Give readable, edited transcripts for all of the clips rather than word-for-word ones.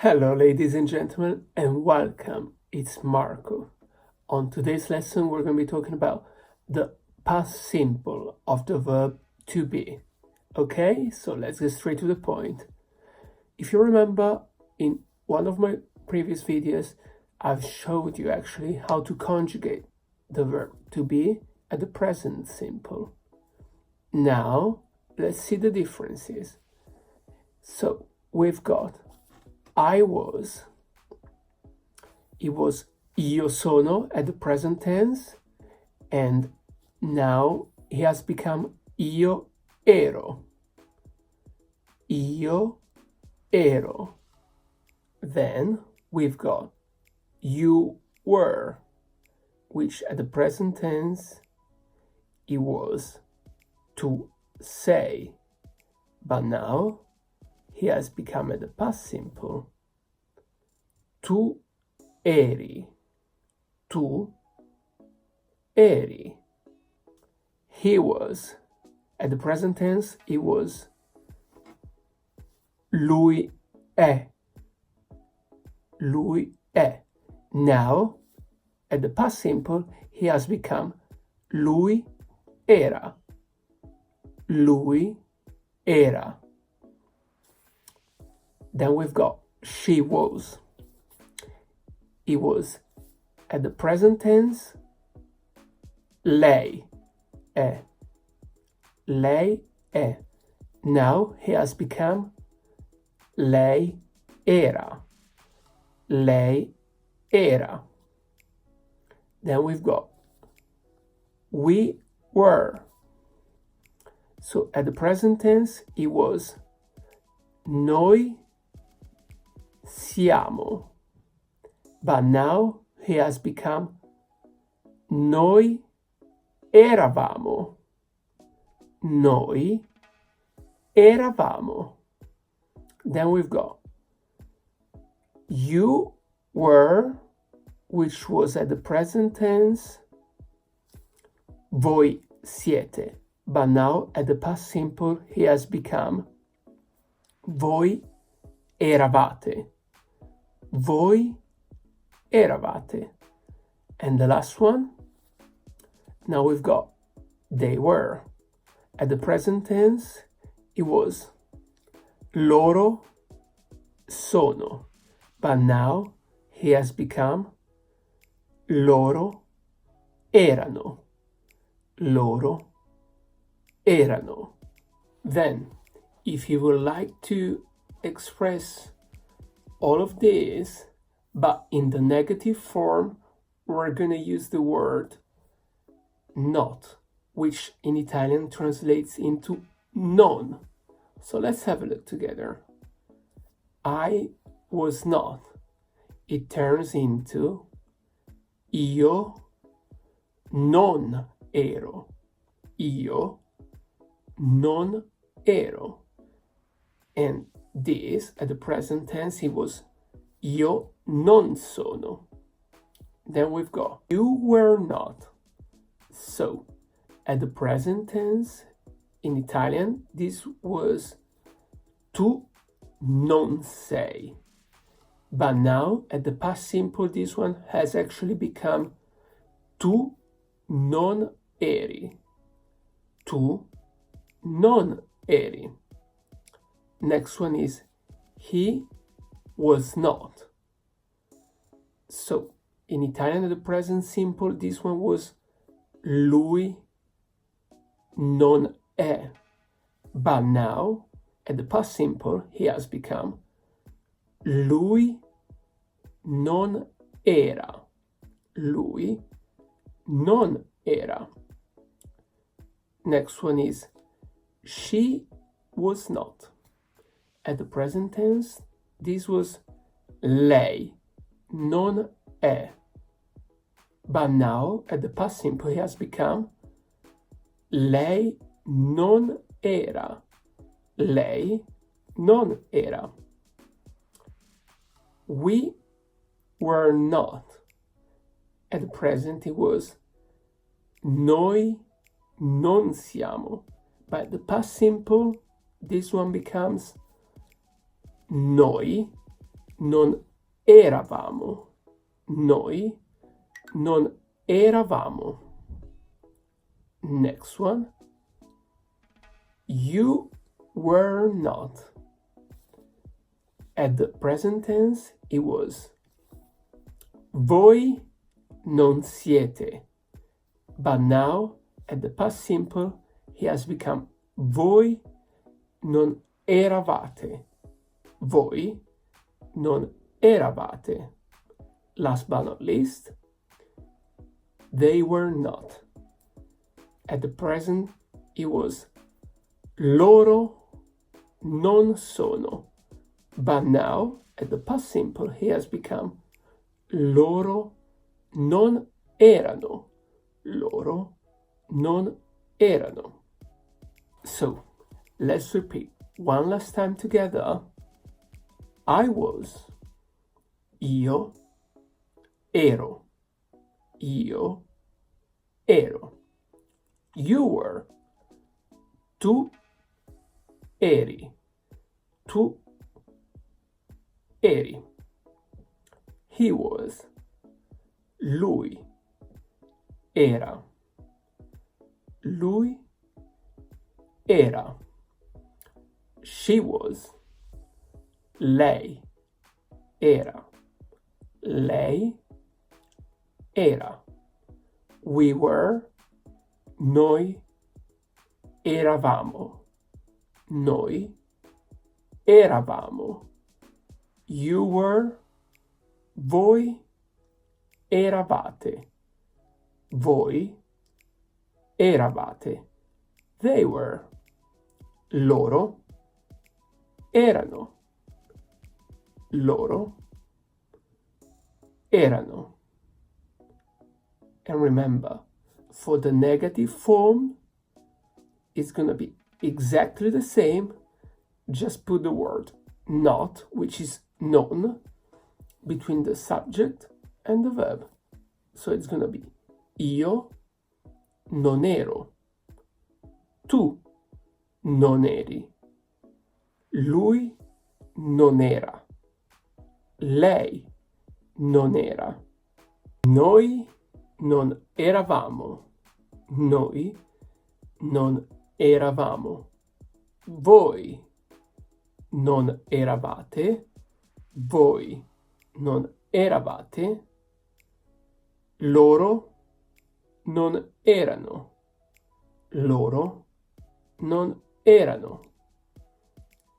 Hello ladies and gentlemen and welcome, it's Marco. On today's lesson we're going to be talking about the past simple of the verb to be. Okay, so let's get straight to the point. If you remember, in one of my previous videos I've showed you actually how to conjugate the verb to be at the present simple. Now let's see the differences. So we've got I was, it was io sono at the present tense, and now he has become io ero. Io ero. Then we've got you were, which at the present tense it was to say, but now he has become at the past simple tu eri. Tu eri. He was, at the present tense he was lui è. Lui è. Now at the past simple he has become lui era. Lui era. Then we've got she was. It was at the present tense lei è. Lei è. Now he has become lei era. Lei era. Then we've got we were. So at the present tense it was noi siamo, but now he has become noi eravamo. Noi eravamo. Then we've got you were, which was at the present tense voi siete, but now at the past simple he has become voi eravate. Voi eravate. And the last one, now we've got they were. At the present tense it was loro sono, but now he has become loro erano. Loro erano. Then if you would like to express all of this but in the negative form, we're going to use the word not, which in Italian translates into non. So let's have a look together. I was not. It turns into io non ero. Io non ero. And this, at the present tense, it was io non sono. Then we've got you were not. So, at the present tense, in Italian, this was tu non sei. But now, at the past simple, this one has actually become tu non eri. Tu non eri. Next one is he was not. So in Italian at the present simple this one was lui non è, but now at the past simple he has become lui non era. Lui non era. Next one is she was not. At the present tense, this was lei non è. But now, at the past simple, it has become lei non era. Lei non era. We were not. At the present, it was noi non siamo. But at the past simple, this one becomes noi non eravamo. Noi non eravamo. Next one. You were not. At the present tense, it was voi non siete. But now, at the past simple, he has become voi non eravate. Voi non eravate. Last but not least, they were not. At the present, it was loro non sono. But now, at the past simple, he has become loro non erano. Loro non erano. So, let's repeat one last time together. I was. Io ero. Io ero. You were. Tu eri. Tu eri. He was. Lui era. Lui era. She was. Lei era. Lei era. We were. Noi eravamo. Noi eravamo. You were. Voi eravate. Voi eravate. They were. Loro erano. Loro erano. And remember, for the negative form, it's going to be exactly the same. Just put the word not, which is non, between the subject and the verb. So it's going to be io non ero. Tu non eri. Lui non era. Lei non era. Noi non eravamo. Noi non eravamo. Voi non eravate. Voi non eravate. Loro non erano. Loro non erano.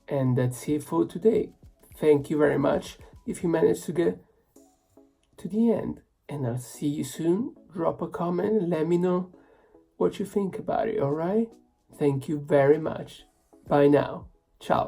And that's it for today. Thank you very much if you managed to get to the end. And I'll see you soon. Drop a comment and let me know what you think about it, alright? Thank you very much. Bye now. Ciao.